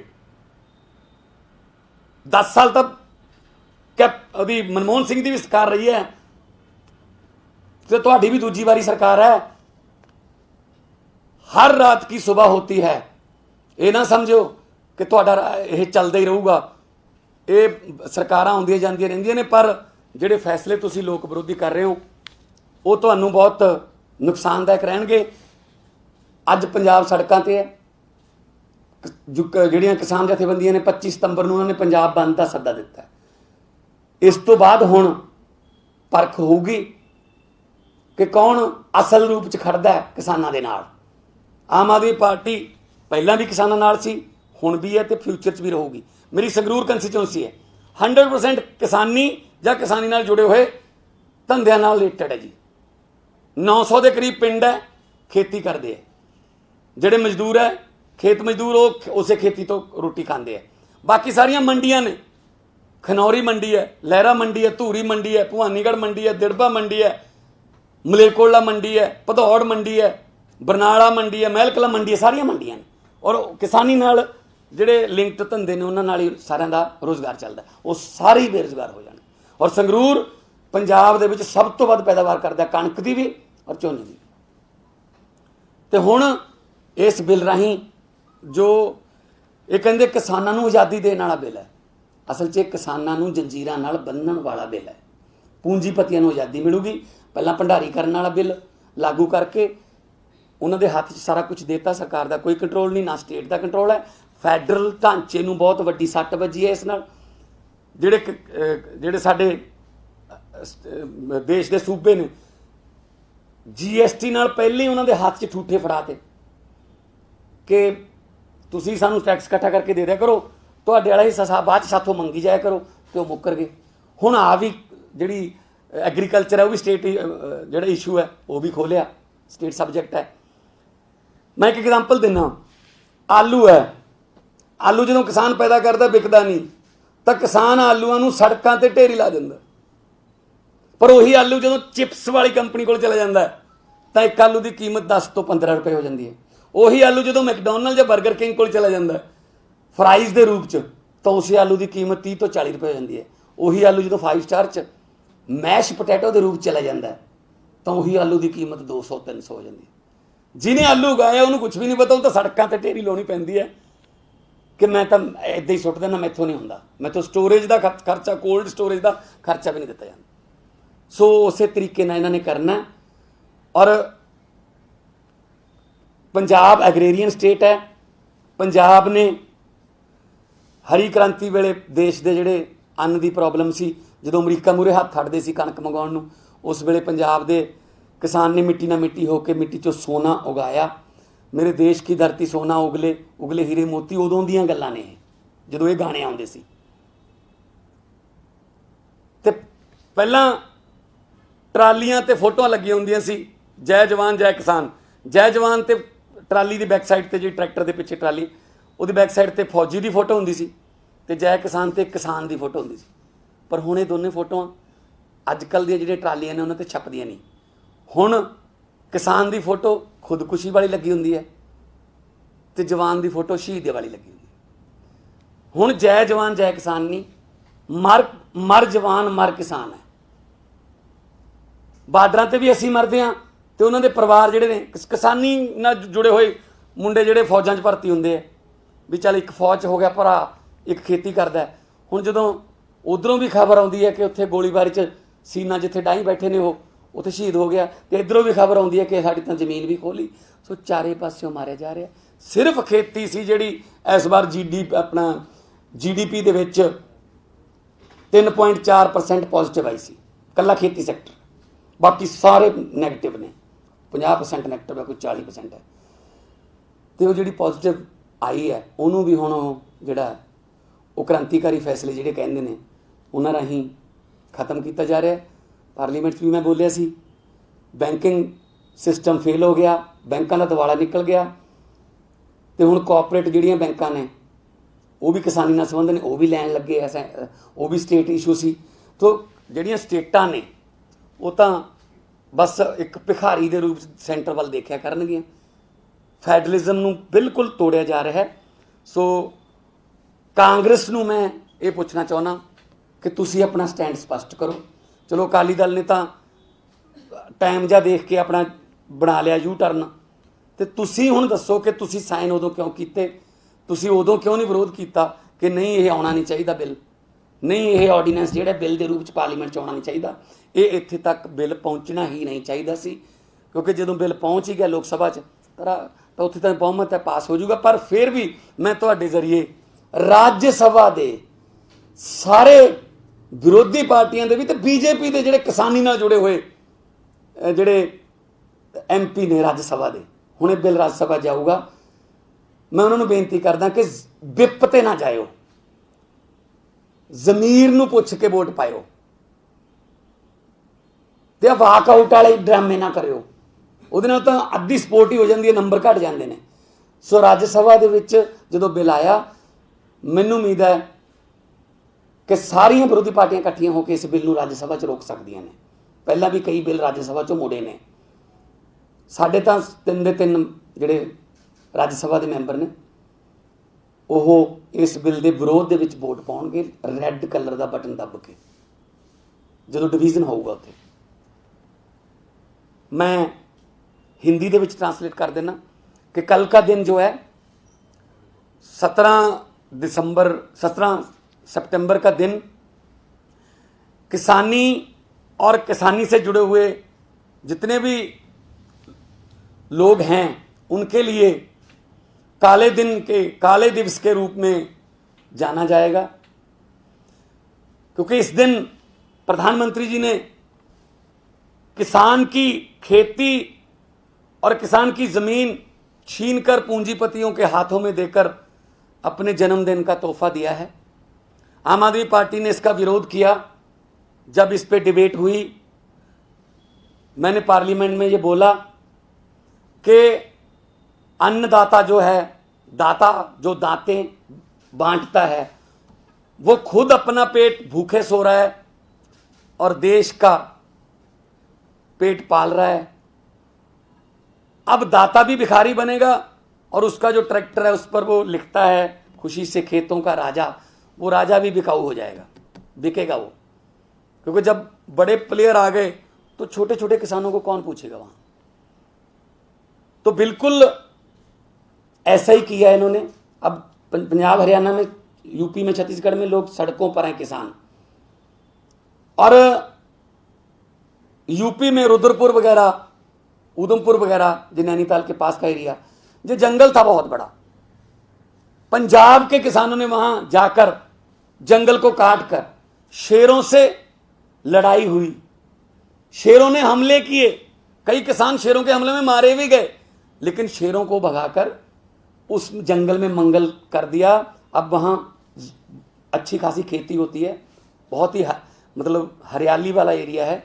10 ਸਾਲ ਤੱਕ ਉਹਦੀ ਮਨਮੋਹਨ ਸਿੰਘ ਦੀ ਵੀ ਸਰਕਾਰ ਰਹੀ ਹੈ, ਤੇ ਤੁਹਾਡੀ ਵੀ ਦੂਜੀ ਵਾਰੀ ਸਰਕਾਰ ਹੈ। ਹਰ ਰਾਤ ਕੀ ਸੁਬਹ ਹੋਤੀ ਹੈ। ਇਹ ਨਾ ਸਮਝੋ ਕਿ ਤੁਹਾਡਾ ਇਹ ਚੱਲਦਾ ਹੀ ਰਹੂਗਾ। ਇਹ ਸਰਕਾਰਾਂ ਆਉਂਦੀਆਂ ਜਾਂਦੀਆਂ ਰਹਿੰਦੀਆਂ ਨੇ, ਪਰ ਜਿਹੜੇ ਫੈਸਲੇ ਤੁਸੀਂ ਲੋਕ ਵਿਰੋਧੀ ਕਰ ਰਹੇ ਹੋ ਉਹ ਤੁਹਾਨੂੰ ਬਹੁਤ ਨੁਕਸਾਨਦਾਇਕ ਰਹਿਣਗੇ। ਅੱਜ ਪੰਜਾਬ ਸੜਕਾਂ ਤੇ ਹੈ। ਜਿਹੜੀਆਂ ਕਿਸਾਨ ਜਥੇਬੰਦੀਆਂ ਨੇ 25 ਸਤੰਬਰ ਨੂੰ ਉਹਨਾਂ ਨੇ ਪੰਜਾਬ ਬੰਦ ਦਾ ਸੱਦਾ ਦਿੱਤਾ। ਇਸ ਤੋਂ ਬਾਅਦ ਹੁਣ ਪਰਖ ਹੋਊਗੀ ਕਿ ਕੌਣ ਅਸਲ ਰੂਪ 'ਚ ਖੜਦਾ ਹੈ ਕਿਸਾਨਾਂ ਦੇ ਨਾਲ। ਆਮ ਆਦਮੀ ਪਾਰਟੀ ਪਹਿਲਾਂ ਵੀ ਕਿਸਾਨਾਂ ਨਾਲ ਸੀ, ਹੁਣ ਵੀ ਹੈ, ਤੇ ਫਿਊਚਰ 'ਚ ਵੀ ਰਹੂਗੀ। ਮੇਰੀ ਸੰਗਰੂਰ ਕੰਸਟੀਚੁਐਂਸੀ ਹੈ, 100% ਕਿਸਾਨੀ ਜਾਂ ਕਿਸਾਨੀ ਨਾਲ ਜੁੜੇ ਹੋਏ ਧੰਦਿਆਂ ਨਾਲ ਰਿਲੇਟਡ ਹੈ ਜੀ। 900 ਦੇ ਕਰੀਬ ਪਿੰਡ ਹੈ, ਖੇਤੀ ਕਰਦੇ ਹੈ। ਜਿਹੜੇ ਮਜ਼ਦੂਰ ਹੈ, ਖੇਤ ਮਜ਼ਦੂਰ, ਉਹ ਉਸੇ ਖੇਤੀ ਤੋਂ ਰੋਟੀ ਖਾਂਦੇ ਹੈ। ਬਾਕੀ ਸਾਰੀਆਂ ਮੰਡੀਆਂ ਨੇ। ਖਨੌਰੀ ਮੰਡੀ ਹੈ, ਲਹਿਰਾ ਮੰਡੀ ਹੈ, ਧੂਰੀ ਮੰਡੀ ਹੈ, ਭਵਾਨੀਗੜ੍ਹ ਮੰਡੀ ਹੈ, ਦਿੜਬਾ ਮੰਡੀ ਹੈ, ਮਲੇਰਕੋਟਲਾ ਮੰਡੀ ਹੈ, ਭਦੌੜ ਮੰਡੀ ਹੈ, ਬਰਨਾਲਾ ਮੰਡੀ ਹੈ, ਮਹਿਲਕਲਾ ਮੰਡੀ ਹੈ। ਸਾਰੀਆਂ ਮੰਡੀਆਂ ਨੇ, ਔਰ ਕਿਸਾਨੀ ਨਾਲ ਜਿਹੜੇ ਲਿੰਕਡ ਧੰਦੇ ਨੇ ਉਹਨਾਂ ਨਾਲ ਹੀ ਸਾਰਿਆਂ ਦਾ ਰੋਜ਼ਗਾਰ ਚੱਲਦਾ। ਉਹ ਸਾਰੇ ਹੀ ਬੇਰੁਜ਼ਗਾਰ ਹੋ ਜਾਣ। ਔਰ ਸੰਗਰੂਰ ਪੰਜਾਬ ਦੇ ਵਿੱਚ ਸਭ ਤੋਂ ਵੱਧ ਪੈਦਾਵਾਰ ਕਰਦਾ ਕਣਕ ਦੀ ਵੀ ਔਰ ਝੋਨੇ ਦੀ। ਤੇ ਹੁਣ ਇਸ ਬਿੱਲ ਰਾਹੀਂ ਜੋ ਇਹ ਕਹਿੰਦੇ ਕਿਸਾਨਾਂ ਨੂੰ ਆਜ਼ਾਦੀ ਦੇਣ ਵਾਲਾ ਬਿੱਲ ਹੈ, ਅਸਲ 'ਚ ਕਿਸਾਨਾਂ ਨੂੰ ਜੰਜੀਰਾਂ ਨਾਲ ਬੰਨ੍ਹਣ ਵਾਲਾ ਬਿੱਲ ਹੈ। ਪੂੰਜੀਪਤੀਆਂ ਨੂੰ ਆਜ਼ਾਦੀ ਮਿਲੂਗੀ। ਪਹਿਲਾਂ ਭੰਡਾਰੀ ਕਰਨ ਵਾਲਾ ਬਿੱਲ ਲਾਗੂ ਕਰਕੇ ਉਹਨਾਂ ਦੇ ਹੱਥ 'ਚ ਸਾਰਾ ਕੁਝ ਦੇਤਾ। ਸਰਕਾਰ ਦਾ ਕੋਈ ਕੰਟਰੋਲ ਨਹੀਂ, ਨਾ ਸਟੇਟ ਦਾ ਕੰਟਰੋਲ ਹੈ। ਫੈਡਰਲ ਢਾਂਚੇ ਨੂੰ ਬਹੁਤ ਵੱਡੀ ਸੱਟ ਵੱਜੀ ਹੈ ਇਸ ਨਾਲ। ਜਿਹੜੇ ਸਾਡੇ ਦੇਸ਼ ਦੇ ਸੂਬੇ ਨੇ GST ਨਾਲ ਪਹਿਲੇ ਹੀ ਉਹਨਾਂ ਦੇ ਹੱਥ 'ਚ ਠੂਠੇ ਫੜਾਤੇ ਕਿ ਤੁਸੀਂ ਸਾਨੂੰ ਟੈਕਸ ਇਕੱਠਾ ਕਰਕੇ ਦੇ ਦਿਆ ਕਰੋ, ਤੁਹਾਡੇ ਵਾਲਾ ਹਿੱਸਾ ਬਾਅਦ 'ਚ ਸਾਥੋਂ ਮੰਗੀ ਜਾਇਆ ਕਰੋ, ਤੇ ਉਹ ਮੁੱਕਰ ਗਏ। ਹੁਣ ਆ ਵੀ ਜਿਹੜੀ ਐਗਰੀਕਲਚਰ ਹੈ ਉਹ ਵੀ ਸਟੇਟ ਜਿਹੜਾ ਇਸ਼ੂ ਹੈ ਉਹ ਵੀ ਖੋਲ੍ਹਿਆ, ਸਟੇਟ ਸਬਜੈਕਟ ਹੈ। ਮੈਂ ਇੱਕ ਐਗਜ਼ਾਮਪਲ ਦਿੰਦਾ। ਆਲੂ ਹੈ, ਆਲੂ ਜਦੋਂ ਕਿਸਾਨ ਪੈਦਾ ਕਰਦਾ ਵਿਕਦਾ ਨਹੀਂ, ਤਾਂ ਕਿਸਾਨ ਆਲੂਆਂ ਨੂੰ ਸੜਕਾਂ ਤੇ ਢੇਰੀ ਲਾ ਦਿੰਦਾ। ਪਰ ਉਹੀ ਆਲੂ ਜਦੋਂ ਚਿਪਸ ਵਾਲੀ ਕੰਪਨੀ ਕੋਲ ਚਲਾ ਜਾਂਦਾ ਤਾਂ ਇੱਕ ਆਲੂ ਦੀ ਕੀਮਤ 10 ਤੋਂ 15 ਰੁਪਏ ਹੋ ਜਾਂਦੀ ਹੈ। ਉਹੀ ਆਲੂ ਜਦੋਂ ਮੈਕਡੋਨਲਡ ਜਾਂ 버ਗਰ ਕਿੰਗ ਕੋਲ ਚਲਾ ਜਾਂਦਾ ਫਰਾਈਜ਼ ਦੇ ਰੂਪ 'ਚ, ਤਾਂ ਉਸੇ ਆਲੂ ਦੀ ਕੀਮਤ 30 ਤੋਂ 40 ਰੁਪਏ ਹੋ ਜਾਂਦੀ ਹੈ। ਉਹੀ ਆਲੂ ਜਦੋਂ 5 ਸਟਾਰ 'ਚ ਮੈਸ਼ ਪੋਟੈਟੋ ਦੇ ਰੂਪ 'ਚ ਚਲਾ ਜਾਂਦਾ ਤਾਂ ਉਹੀ ਆਲੂ ਦੀ ਕੀਮਤ 200-300 ਹੋ ਜਾਂਦੀ ਹੈ। ਜਿਹਨੇ ਆਲੂ ਉਗਾਇਆ ਉਹਨੂੰ ਕੁਝ ਵੀ ਨਹੀਂ ਪਤਾ, ਉਹ ਤਾਂ ਸੜਕਾਂ ਤੇ ਢੇਰੀ ਲਾਉਣੀ ਪੈਂਦੀ ਹੈ ਕਿ ਮੈਂ ਤਾਂ ਇੱਦਾਂ ਹੀ ਸੁੱਟ ਦੇਣਾ, ਮੈਥੋਂ ਨਹੀਂ ਹੁੰਦਾ, ਮੈਥੋਂ ਸਟੋਰੇਜ ਦਾ ਖਰਚਾ, ਕੋਲਡ ਸਟੋਰੇਜ ਦਾ ਖਰਚਾ ਵੀ ਨਹੀਂ ਦਿੱਤਾ ਜਾਂਦਾ। ਸੋ ਉਸੇ ਤਰੀਕੇ ਨਾਲ ਇਹਨਾਂ ਨੇ ਕਰਨਾ। ਔਰ पंजाब एग्रेरीਅਨ स्टेट है। पंजाब ने हरी क्रांति वेले देश के जिहड़े अन्न की प्रॉब्लम सी, जो अमरीका मूहरे हत्थ अड्डदे सी कणक मंगाउण नूं, उस वेले पंजाब के किसान ने मिट्टी ना मिट्टी होकर मिट्टी चों सोना उगाया। मेरे देश की धरती सोना उगले उगले हीरे मोती, उदों दीयां गल्लां ने जदों ये गाने आउंदे सी। ते पहलां ट्रालियां ते फोटोआं लगियां हुंदियां सी, जय जवान जय किसान। जय जवान ते ट्राली की बैक साइड ते जी ट्रैक्टर के पिछे ट्राली, वो बैक साइड ते फौजी की फोटो हुंदी सी, ते जय किसान ते किसान की फोटो हुंदी सी। पर हुण ये दोनों फोटोआं अजकल दी जिहड़ियां ट्रालियां ने उन्हां ते छपदियां नहीं। हुण किसान की फोटो खुदकुशी वाली लगी हुंदी है ते जवान की फोटो शहीद वाली लगी हुंदी है। हुण जय जवान जय किसान नहीं, मर मर जवान मर किसान है। बार्डरां ते भी असीं मरदे हां ते उन्हां दे परिवार जिहड़े ने किसानी नाल जुड़े होए मुंडे जिहड़े फौजां 'च भर्ती हुंदे आ भी चल एक फौज हो गया भरा, एक खेती करदा है। हुण जदों उधरों भी खबर आउंदी है कि उत्थे गोलीबारी 'च सीना जिथे डाही बैठे ने वो उत्थे शहीद हो गया, तो इधरों भी खबर आउंदी है कि साडी तां जमीन भी खोली। सो चारे पासों मारिया जा रहा। सिर्फ खेती सी जिहड़ी इस बार अपना GDP दे विच 3.4% पॉजिटिव आई सी, कल्ला खेती सैक्टर, बाकी सारे नैगेटिव ने। 50% नैगेटिव है, कोई 40% है। तो वो जी पॉजिटिव आई है उन्होंने भी हुण जिहड़ा वो क्रांतिकारी फैसले जिहड़े कहंदे ने उन्हां राहीं खत्म किया जा रहा है। पार्लीमेंट भी मैं बोलिया सी, बैंकिंग सिस्टम फेल हो गया, बैंकों का दिवाला निकल गया, तो हुण कॉपरेट जिहड़ियां बैंकां ने वो भी किसानी नाल संबंध ने, वो भी लैन लगे ऐसा, वो भी स्टेट इशू सी। तो जिहड़ियां स्टेटां ने वो तां बस एक भिखारी के रूप सेंटर वाल देखिया करनगियां। फैडरलिज्म नूं बिल्कुल तोड़िया जा रहा है। सो कांग्रेस नूं मैं ये पूछना चाहुंदा कि तुसीं अपना स्टैंड स्पष्ट करो। चलो अकाली दल ने तां टाइम जा देख के अपना बना लिया यू टर्न, तो तुसीं हुण दसो कि तुसीं साइन उदों क्यों कीते, तुसीं उदों क्यों नहीं विरोध किया कि नहीं ये आउणा नहीं चाहिए बिल, नहीं ये ऑर्डीनेंस जिहड़ा बिल के रूप च पार्लीमेंट च आउणा नहीं चाहिए, ये इत्थे तक बिल पहुँचना ही नहीं चाहिए सी। क्योंकि जदों बिल पहुँच ही गया लोक सभा च तो उत्थे तां बहुमत है, पास हो जाऊगा। पर फिर भी मैं तुहाडे जरिए राज्य सभा के सारे विरोधी पार्टियां दे भी ते BJP के जिहड़े किसानी नाल जुड़े हुए जिहड़े MP ने राज्य सभा के, हुणे बिल राज्य सभा जाऊगा, मैं उन्होंने बेनती करदा कि विप ते ना जाओ, जमीर नूं पुछ के वोट पाओ, ते वाकआउट वाले ड्रामे ना करियो, उहदे नाल तां अद्धी सपोर्ट ही हो जाती है, नंबर घट जाते हैं। सो राज्य सभा दे विच जदों बिल आया, मैनूं उम्मीद है कि सारियां विरोधी पार्टियां इकट्ठियां होकर इस बिल नूं राज्य सभा च रोक सकदियां ने। पहला भी कई बिल राज्य सभा चों मुड़े ने, साढ़े तां 3 दे 3 जिहड़े राज्य सभा के मैंबर ने वो इस बिल के विरोध दे विच वोट पाउणगे, रैड कलर का बटन दब के, जदों डिवीजन होऊगा उत्थे। मैं हिंदी दे विच ट्रांसलेट कर देना कि कल का दिन जो है 17 सितंबर का दिन किसानी और किसानी से जुड़े हुए जितने भी लोग हैं उनके लिए काले दिन के काले दिवस के रूप में जाना जाएगा। क्योंकि इस दिन प्रधानमंत्री जी ने किसान की खेती और किसान की ज़मीन छीनकर पूंजीपतियों के हाथों में देकर अपने जन्मदिन का तोहफा दिया है। आम आदमी पार्टी ने इसका विरोध किया। जब इस पे डिबेट हुई, मैंने पार्लियामेंट में ये बोला कि अन्नदाता जो है, दाता जो दातें बांटता है, वो खुद अपना पेट भूखे सो रहा है और देश का पेट पाल रहा है। अब दाता भी भिखारी बनेगा और उसका जो ट्रैक्टर है उस पर वो लिखता है खुशी से खेतों का राजा, वो राजा भी बिकाऊ हो जाएगा, बिकेगा वो। क्योंकि जब बड़े प्लेयर आ गए तो छोटे छोटे किसानों को कौन पूछेगा वहां। तो बिल्कुल ऐसा ही किया इन्होंने। अब पंजाब हरियाणा में, यूपी में, छत्तीसगढ़ में लोग सड़कों पर हैं किसान, और यूपी में रुद्रपुर वगैरह, उधमपुर वगैरह, जो नैनीताल के पास का एरिया, जो जंगल था बहुत बड़ा, पंजाब के किसानों ने वहां जाकर जंगल को काट कर शेरों से लड़ाई हुई, शेरों ने हमले किए, कई किसान शेरों के हमले में मारे भी गए, लेकिन शेरों को भगाकर उस जंगल में मंगल कर दिया। अब वहां अच्छी खासी खेती होती है, बहुत ही मतलब हरियाली वाला एरिया है।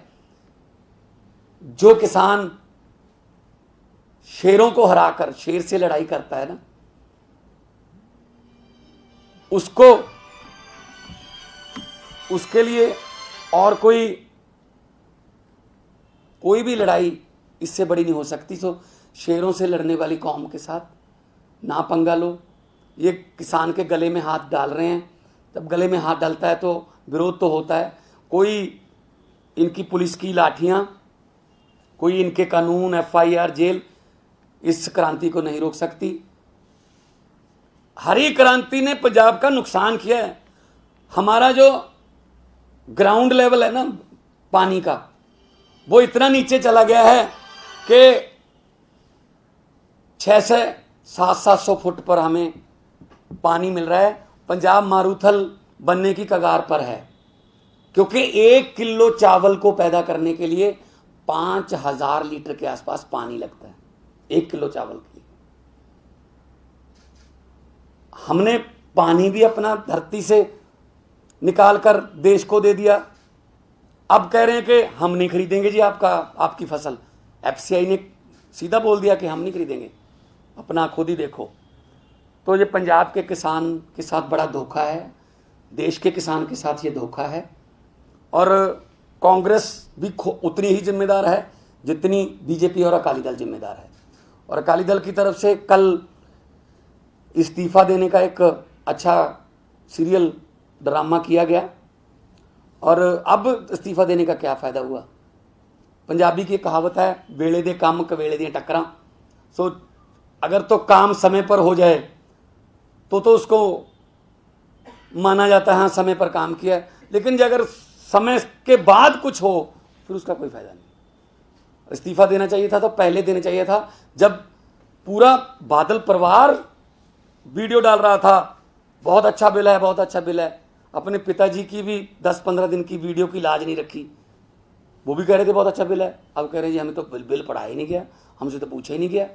जो किसान शेरों को हराकर शेर से लड़ाई करता है ना, उसको उसके लिए और कोई भी लड़ाई इससे बड़ी नहीं हो सकती। तो शेरों से लड़ने वाली कौम के साथ ना पंगा लो। ये किसान के गले में हाथ डाल रहे हैं, जब गले में हाथ डालता है तो विरोध तो होता है। कोई इनकी पुलिस की लाठियां, कोई इनके कानून, FIR, जेल इस क्रांति को नहीं रोक सकती। हरी क्रांति ने पंजाब का नुकसान किया है। हमारा जो ग्राउंड लेवल है ना पानी का, वो इतना नीचे चला गया है कि 600-700 फुट पर हमें पानी मिल रहा है। पंजाब मारूथल बनने की कगार पर है, क्योंकि 1 किलो चावल को पैदा करने के लिए 5000 लीटर के आसपास पानी लगता है, 1 किलो चावल के लिए। हमने पानी भी अपना धरती से निकाल कर देश को दे दिया। अब कह रहे हैं कि हम नहीं खरीदेंगे जी आपकी फसल। FCI ने सीधा बोल दिया कि हम नहीं खरीदेंगे, अपना खुद ही देखो। तो ये पंजाब के किसान के साथ बड़ा धोखा है, देश के किसान के साथ ये धोखा है। और कांग्रेस भी उतनी ही जिम्मेदार है जितनी बीजेपी और अकाली दल जिम्मेदार है। और अकाली दल की तरफ से कल इस्तीफा देने का एक अच्छा सीरियल ड्रामा किया गया, और अब इस्तीफा देने का क्या फ़ायदा हुआ। पंजाबी की कहावत है, वेले दे काम कवेले दी टक्करां। सो अगर तो काम समय पर हो जाए तो उसको माना जाता है हाँ समय पर काम किया है, लेकिन अगर समय के बाद कुछ हो फिर उसका कोई फायदा नहीं। इस्तीफा देना चाहिए था तो पहले देना चाहिए था, जब पूरा बादल परिवार वीडियो डाल रहा था, बहुत अच्छा बिल है, बहुत अच्छा बिल है। अपने पिताजी की भी 10-15 दिन की वीडियो की लाज नहीं रखी, वो भी कह रहे थे बहुत अच्छा बिल है। अब कह रहे जी हमें तो बिल पढ़ा ही नहीं गया, हमसे तो पूछा ही नहीं गया।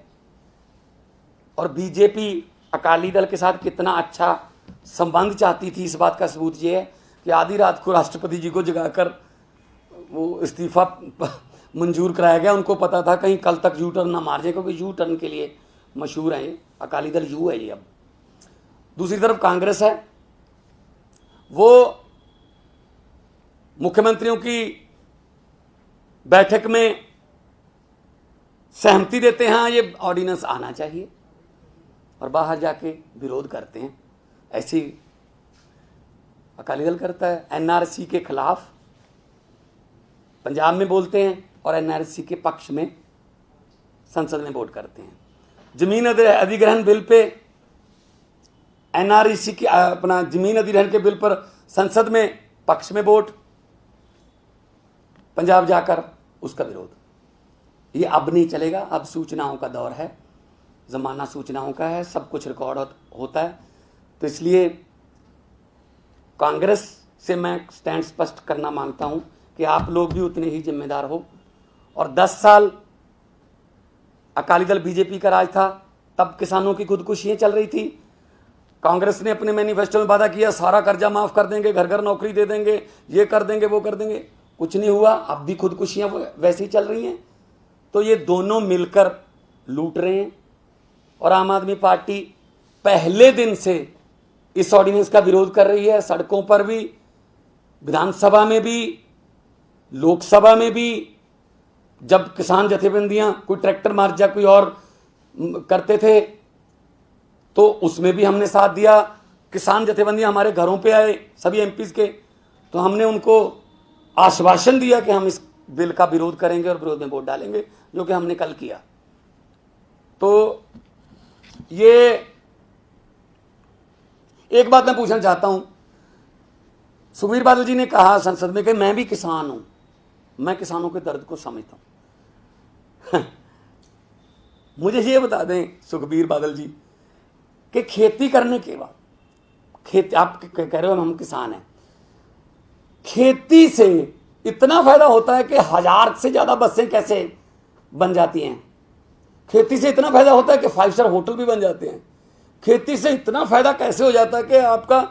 और बीजेपी अकाली दल के साथ कितना अच्छा संबंध चाहती थी, इस बात का सबूत ये है कि आधी रात को राष्ट्रपति जी को जगाकर वो इस्तीफा मंजूर कराया गया। उनको पता था कहीं कल तक यू टर्न ना मार जाए, क्योंकि यू टर्न के लिए मशहूर है अकाली दल, यू है ये। अब दूसरी तरफ कांग्रेस है, वो मुख्यमंत्रियों की बैठक में सहमति देते हैं ये ऑर्डिनेंस आना चाहिए, और बाहर जाके विरोध करते हैं। ऐसी अकाली दल करता है। NRC के खिलाफ पंजाब में बोलते हैं और NRC के पक्ष में संसद में वोट करते हैं। जमीन अधिग्रहण बिल पे NRC की अपना जमीन अधिग्रहण के बिल पर संसद में पक्ष में वोट, पंजाब जाकर उसका विरोध। ये अब नहीं चलेगा। अब सूचनाओं का दौर है, ज़माना सूचनाओं का है, सब कुछ रिकॉर्ड होता है। तो इसलिए कांग्रेस से मैं स्टैंड स्पष्ट करना मांगता हूं कि आप लोग भी उतने ही जिम्मेदार हो। और 10 साल अकाली दल बीजेपी का राज था, तब किसानों की खुदकुशियां चल रही थी। कांग्रेस ने अपने मैनिफेस्टो में वादा किया सारा कर्जा माफ कर देंगे, घर घर नौकरी दे देंगे, ये कर देंगे, वो कर देंगे, कुछ नहीं हुआ। अब भी खुदकुशियां वैसे ही चल रही हैं। तो ये दोनों मिलकर लूट रहे हैं। और आम आदमी पार्टी पहले दिन से इस ऑर्डिनेंस का विरोध कर रही है, सड़कों पर भी, विधानसभा में भी, लोकसभा में भी। जब किसान जथेबंदियां कोई ट्रैक्टर मार्च या कोई और करते थे तो उसमें भी हमने साथ दिया। किसान जथेबंदियां हमारे घरों पे आए, सभी MPs के, तो हमने उनको आश्वासन दिया कि हम इस बिल का विरोध करेंगे और विरोध में वोट डालेंगे, जो कि हमने कल किया। तो ये एक बात मैं पूछना चाहता हूं, सुखबीर बादल जी ने कहा संसद में कि मैं भी किसान हूं, मैं किसानों के दर्द को समझता हूं। मुझे ये बता दें सुखबीर बादल जी कि खेती करने के बाद, खेती आप कह रहे हो हम किसान हैं, खेती से इतना फायदा होता है कि 1000 से ज्यादा बसें कैसे बन जाती हैं। खेती से इतना फायदा होता है कि 5 स्टार होटल भी बन जाते हैं। खेती से इतना फायदा कैसे हो जाता है कि आपका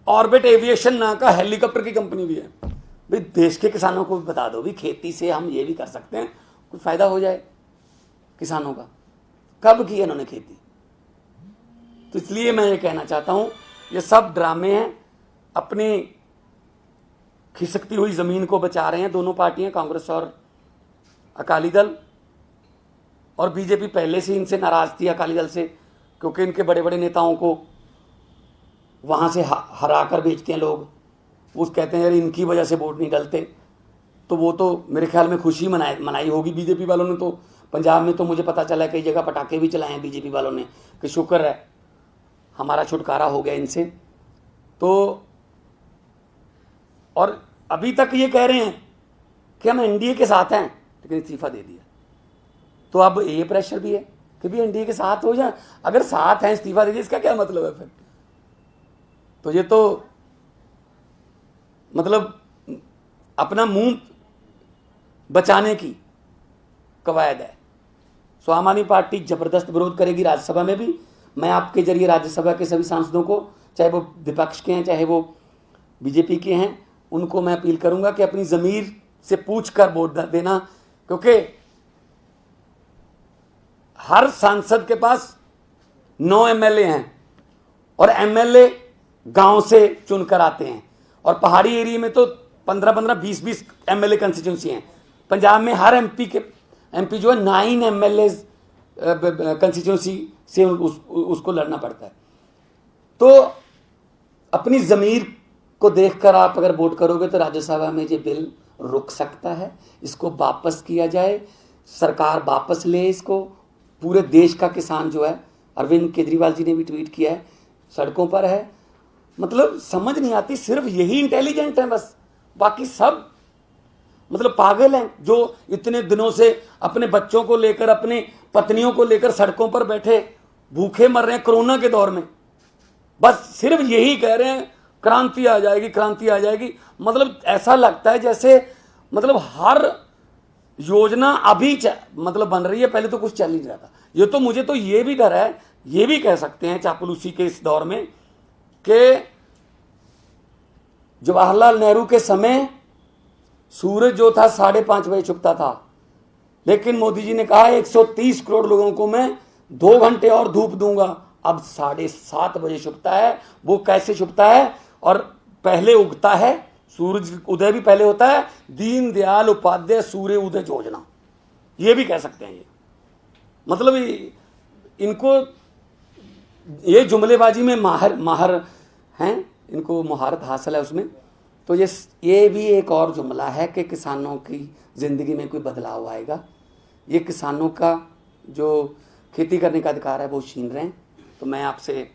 ऑर्बिट एविएशन नाम का हेलीकॉप्टर की कंपनी भी है। भाई देश के किसानों को भी बता दो भी खेती से हम ये भी कर सकते हैं, कुछ फायदा हो जाए किसानों का। कब की इन्होंने खेती? तो इसलिए मैं ये कहना चाहता हूं ये सब ड्रामे हैं, अपनी खिसकती हुई जमीन को बचा रहे हैं दोनों पार्टियां, कांग्रेस और अकाली दल। और बीजेपी पहले से इनसे नाराज थी, अकाली दल से, क्योंकि इनके बड़े बड़े नेताओं को वहां से हरा कर भेजते हैं लोग। वो कहते हैं यार इनकी वजह से वोट नहीं डलते, तो वो तो मेरे ख्याल में खुशी मनाई होगी बीजेपी वालों ने। तो पंजाब में तो मुझे पता चला कई जगह पटाखे भी चलाए हैं बीजेपी वालों ने कि शुक्र है हमारा छुटकारा हो गया इनसे। तो और अभी तक ये कह रहे हैं कि हम एनडीए के साथ हैं, लेकिन इस्तीफा दे दिया। तो अब ये प्रेशर भी है कि भी एनडीए के साथ हो जाए। अगर साथ हैं इस्तीफा दे दिया, इसका क्या मतलब है फिर? तो ये तो मतलब अपना मुंह बचाने की कवायद है। सो आम आदमी पार्टी जबरदस्त विरोध करेगी राज्यसभा में भी। मैं आपके जरिए राज्यसभा के सभी सांसदों को, चाहे वो विपक्ष के हैं चाहे वो बीजेपी के हैं, उनको मैं अपील करूंगा कि अपनी जमीर से पूछ कर वोट देना, क्योंकि हर सांसद के पास 9 एमएलए हैं और एमएलए गांव से चुनकर आते हैं। और पहाड़ी एरिया में तो 15-15, 20-20 एमएलए कंस्टिट्यूंसी हैं। पंजाब में हर एमपी जो है 9 एमएलए कंस्टिट्यूंसी से उसको लड़ना पड़ता है। तो अपनी जमीर को देखकर आप अगर वोट करोगे तो राज्यसभा में ये बिल रुक सकता है, इसको वापस किया जाए, सरकार वापस ले इसको। पूरे देश का किसान जो है, अरविंद केजरीवाल जी ने भी ट्वीट किया है, सड़कों पर है। मतलब समझ नहीं आती, सिर्फ यही इंटेलिजेंट है बस, बाकी सब मतलब पागल हैं जो इतने दिनों से अपने बच्चों को लेकर, अपने पत्नियों को लेकर सड़कों पर बैठे भूखे मर रहे हैं कोरोना के दौर में। बस सिर्फ यही कह रहे हैं क्रांति आ जाएगी, क्रांति आ जाएगी। मतलब ऐसा लगता है जैसे मतलब हर योजना अभी मतलब बन रही है, पहले तो कुछ चल ही नहीं रहा था। ये तो मुझे तो ये भी डर है, ये भी कह सकते हैं चापलूसी के इस दौर में कि जवाहरलाल नेहरू के समय सूरज जो था 5:30 बजे छुपता था, लेकिन मोदी जी ने कहा 130 करोड़ लोगों को मैं 2 घंटे और धूप दूंगा, अब 7:30 बजे छुपता है। वो कैसे छुपता है? और पहले उगता है, सूरज उदय भी पहले होता है, दीनदयाल उपाध्याय सूर्य उदय योजना, ये भी कह सकते हैं। ये मतलब इनको ये जुमलेबाजी में माहर हैं, इनको महारत हासिल है उसमें। तो ये भी एक और जुमला है कि किसानों की ज़िंदगी में कोई बदलाव आएगा। ये किसानों का जो खेती करने का अधिकार है वो छीन रहे हैं। तो मैं आपसे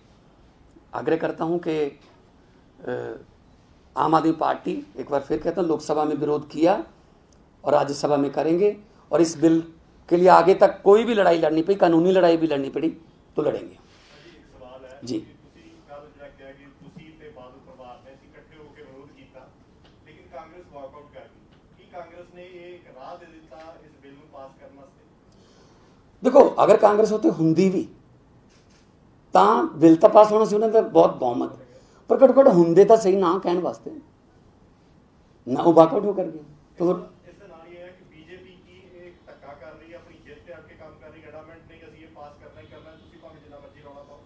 आग्रह करता हूं कि आम आदमी पार्टी, एक बार फिर कहता हूं, लोकसभा में विरोध किया और राज्यसभा में करेंगे, और इस बिल के लिए आगे तक कोई भी लड़ाई लड़नी पड़ी, कानूनी लड़ाई भी लड़नी पड़ी तो लड़ेंगे। जी देखो, अगर कांग्रेस होते हुंदी भी ਤਾਂ बिल तो पास होना सी उन्होंने बहुत बहुमत, पर घट घट हुंदे तो सही ना कहने वास्ते ना वो वाकआउट हो कर गए। तो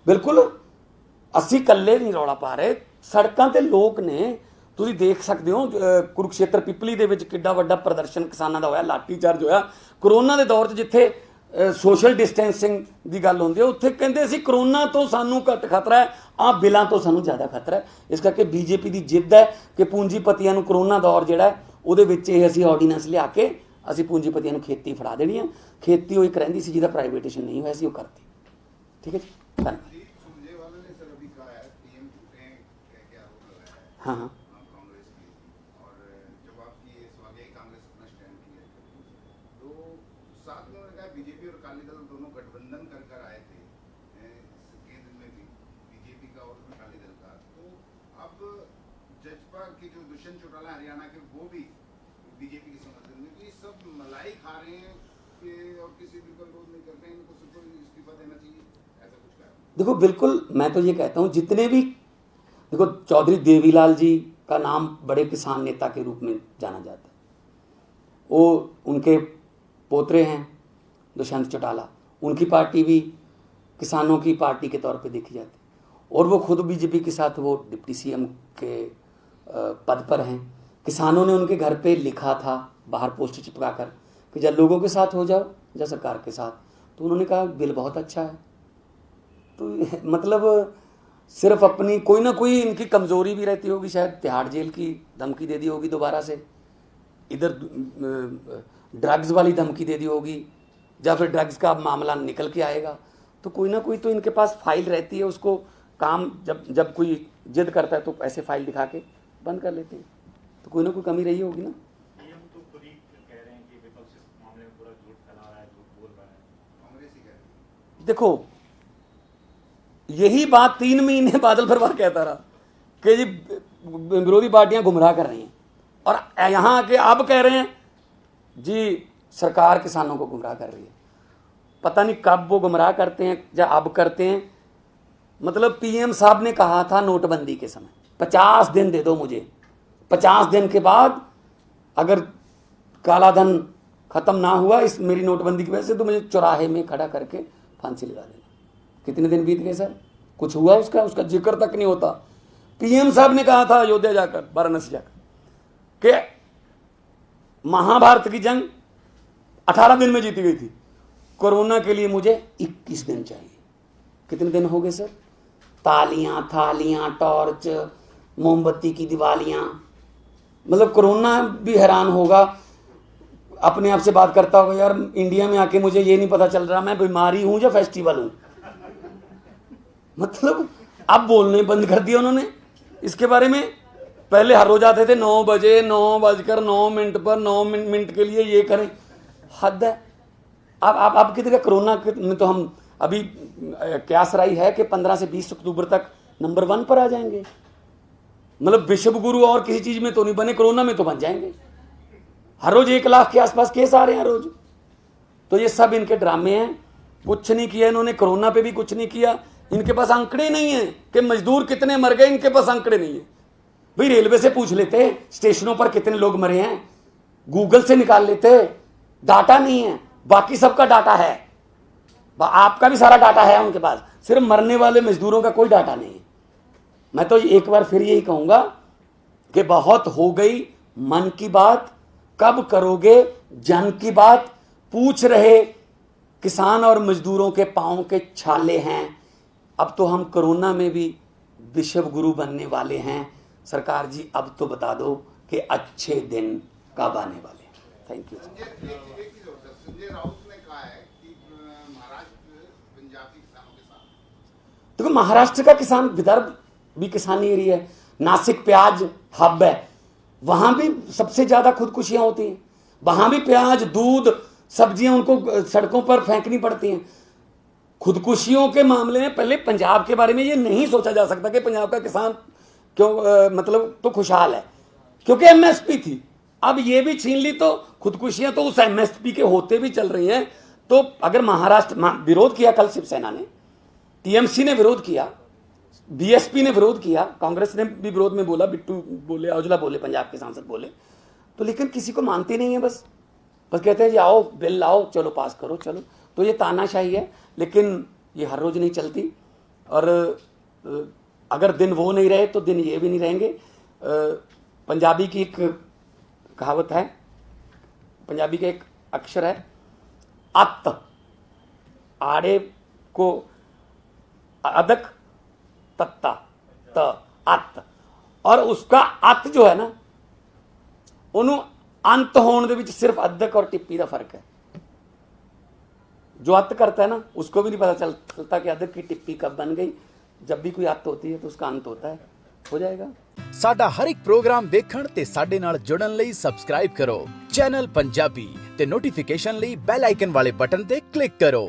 बिल्कुल ਅਸੀਂ ਕੱਲੇ ਨਹੀਂ ਰੌਲਾ ਪਾ ਰਹੇ, ਸੜਕਾਂ ਤੇ ਲੋਕ ਨੇ। ਤੁਸੀਂ ਦੇਖ ਸਕਦੇ ਹੋ ਕੁਰੂਕਸ਼ੇਤਰ ਪਿਪਲੀ ਦੇ ਵਿੱਚ ਕਿੱਡਾ ਵੱਡਾ ਪ੍ਰਦਰਸ਼ਨ ਕਿਸਾਨਾਂ ਦਾ ਹੋਇਆ, ਲਾਠੀ ਚਾਰਜ ਹੋਇਆ ਕਰੋਨਾ ਦੇ ਦੌਰ 'ਚ। ਜਿੱਥੇ ਸੋਸ਼ਲ ਡਿਸਟੈਂਸਿੰਗ ਦੀ ਗੱਲ ਹੁੰਦੀ ਹੈ, ਉੱਥੇ ਕਹਿੰਦੇ ਸੀ ਕਰੋਨਾ ਤੋਂ ਸਾਨੂੰ ਘੱਟ ਖਤਰਾ ਹੈ, ਆਹ ਬਿੱਲਾਂ ਤੋਂ ਸਾਨੂੰ ਜ਼ਿਆਦਾ ਖਤਰਾ ਹੈ। ਇਸ ਕਰਕੇ ਬੀਜੇਪੀ ਦੀ ਜਿੱਦ ਹੈ ਕਿ ਪੂੰਜੀਪਤੀਆਂ ਨੂੰ ਕਰੋਨਾ ਦੌਰ ਜਿਹੜਾ ਉਹਦੇ ਵਿੱਚ ਇਹ ਅਸੀਂ ਆਰਡੀਨੈਂਸ ਲਿਆ ਕੇ ਅਸੀਂ ਪੂੰਜੀਪਤੀਆਂ ਨੂੰ ਖੇਤੀ ਫੜਾ ਦੇਣੀ ਹੈ। ਖੇਤੀ ਉਹ ਇੱਕ ਰਹਿੰਦੀ ਸੀ ਜਿਹਦਾ ਪ੍ਰਾਈਵੇਟੇਸ਼ਨ ਨਹੀਂ ਹੋਇਆ ਸੀ, ਉਹ ਕਰਤੀ। ਠੀਕ ਹੈ ਜੀ, ਧੰਨਵਾਦ। हाँ हाँ कांग्रेस की, और जब आपकी ये सवाल है कांग्रेस अपना स्टैंड किया तो साथ में उन्होंने कहा बीजेपी और अकाली दल दोनों गठबंधन जजपा के जो दुष्यंत चौटाला हरियाणा के, वो भी बीजेपी के समर्थन में, ये सब मलाई खा रहे हैं कि और किसी भी का विरोध नहीं करते हैं, इनको सबको इस्तीफा देना चाहिए, ऐसा कुछ कहा? देखो बिल्कुल, मैं तो ये कहता हूँ जितने भी, देखो चौधरी देवीलाल जी का नाम बड़े किसान नेता के रूप में जाना जाता है, वो उनके पोतरे हैं दुष्यंत चौटाला, उनकी पार्टी भी किसानों की पार्टी के तौर पे देखी जाती है, और वो खुद बीजेपी के साथ वो डिप्टी सीएम के पद पर हैं। किसानों ने उनके घर पे लिखा था बाहर पोस्टर चिपका कर कि जब लोगों के साथ हो जाओ या सरकार के साथ, तो उन्होंने कहा बिल बहुत अच्छा है। तो मतलब सिर्फ अपनी कोई ना कोई इनकी कमज़ोरी भी रहती होगी, शायद तिहाड़ जेल की धमकी दे दी होगी दोबारा से, इधर ड्रग्स वाली धमकी दे दी होगी, या फिर ड्रग्स का मामला निकल के आएगा, तो कोई ना कोई तो इनके पास फाइल रहती है, उसको काम जब कोई जिद करता है तो ऐसे फाइल दिखा के बंद कर लेते हैं, तो कोई ना कोई कमी रही होगी ना। पीएम तो खुद ही कह रहे हैं कि विपक्ष इस मामले में पूरा झूठ फैला रहा है, झूठ बोल रहा है, कांग्रेस ही कह रही है। देखो यही बात 3 महीने बादल परवार कहता रहा कि जी विरोधी पार्टियां गुमराह कर रही हैं, और यहां आके अब कह रहे हैं जी सरकार किसानों को गुमराह कर रही है। पता नहीं कब वो गुमराह करते हैं या अब करते हैं। मतलब पीएम साहब ने कहा था नोटबंदी के समय 50 दिन दे दो मुझे, 50 दिन के बाद अगर काला धन खत्म ना हुआ इस मेरी नोटबंदी की वजह से, तो मुझे चौराहे में खड़ा करके फांसी लगा देना। कितने दिन बीत गए सर, कुछ हुआ उसका जिक्र तक नहीं होता। पीएम साहब ने कहा था अयोध्या जाकर, वाराणसी जाकर, कि महाभारत की जंग 18 दिन में जीती गई थी, कोरोना के लिए मुझे 21 दिन चाहिए। कितने दिन हो गए सर? तालियां, थालियां, टॉर्च, मोमबत्ती की दिवालियां। मतलब कोरोना भी हैरान होगा, अपने आप से बात करता होगा, यार इंडिया में आके मुझे ये नहीं पता चल रहा मैं बीमारी हूं या फेस्टिवल हूं। मतलब अब बोलने बंद कर दिया उन्होंने इसके बारे में। पहले हर रोज आते थे 9 बजे 9:09 पर 9 मिनट के लिए ये करें, हद है। अब कितने कोरोना में तो हम अभी क्यास राई है कि 15 से 20 अक्टूबर तक नंबर 1 पर आ जाएंगे। मतलब विश्व गुरु और किसी चीज में तो नहीं बने, कोरोना में तो बन जाएंगे। हर रोज 1 लाख के आसपास केस आ रहे हैं रोज। तो ये सब इनके ड्रामे हैं, कुछ नहीं किया इन्होंने, कोरोना पे भी कुछ नहीं किया। इनके पास आंकड़े नहीं है कि मजदूर कितने मर गए, इनके पास आंकड़े नहीं है। भाई रेलवे से पूछ लेते स्टेशनों पर कितने लोग मरे हैं, गूगल से निकाल लेते, डाटा नहीं है। बाकी सबका डाटा है, आपका भी सारा डाटा है उनके पास, सिर्फ मरने वाले मजदूरों का कोई डाटा नहीं है। मैं तो एक बार फिर यही कहूंगा कि बहुत हो गई मन की बात, कब करोगे जन की बात। पूछ रहे किसान और मजदूरों के पांव के छाले हैं। अब तो हम कोरोना में भी विश्व गुरु बनने वाले हैं। सरकार जी अब तो बता दो कि अच्छे दिन कब आने वाले हैं। Thank you. एक चीज और सर, संजय राउत ने कहा है कि महाराष्ट्र पंजाब के किसानों के साथ। देखो महाराष्ट्र का किसान, विदर्भ भी किसानी एरिया है, नासिक प्याज हब है, वहां भी सबसे ज्यादा खुदकुशियां होती हैं। वहां भी प्याज, दूध, सब्जियां उनको सड़कों पर फेंकनी पड़ती हैं। खुदकुशियों के मामले में पहले पंजाब के बारे में ये नहीं सोचा जा सकता कि पंजाब का किसान क्यों मतलब तो खुशहाल है, क्योंकि एमएसपी थी। अब ये भी छीन ली तो खुदकुशियां तो उस एमएसपी के होते भी चल रही हैं। तो अगर महाराष्ट्र विरोध किया, कल शिवसेना ने, टीएमसी ने विरोध किया, बीएसपी ने विरोध किया, कांग्रेस ने भी विरोध में बोला, बिट्टू बोले, औजला बोले, पंजाब के सांसद बोले, तो लेकिन किसी को मानते नहीं है। बस कहते हैं जी आओ बिल लाओ, चलो पास करो, चलो। तो ये तानाशाही है, लेकिन ये हर रोज नहीं चलती। और अगर दिन वो नहीं रहे तो दिन ये भी नहीं रहेंगे। पंजाबी की एक कहावत है, पंजाबी का एक अक्षर है अत, आड़े को अदक तत्ता त अत, और उसका अत जो है ना, ਉਹਨੂੰ अंत होने के सिर्फ अदक और टिप्पी का फर्क है। जो अत करता है ना, उसको भी नहीं पता चलता कि अदक की टिप्पी कब बन गई। जब भी कोई अत होती है तो उसका अंत होता है, हो जाएगा। साडा हर एक प्रोग्राम देखण ते साडे नाल जुड़न लई सबसक्राइब करो चैनल पंजाबी ते नोटिफिकेशन लई बेल आइकन वाले बटन ते क्लिक करो।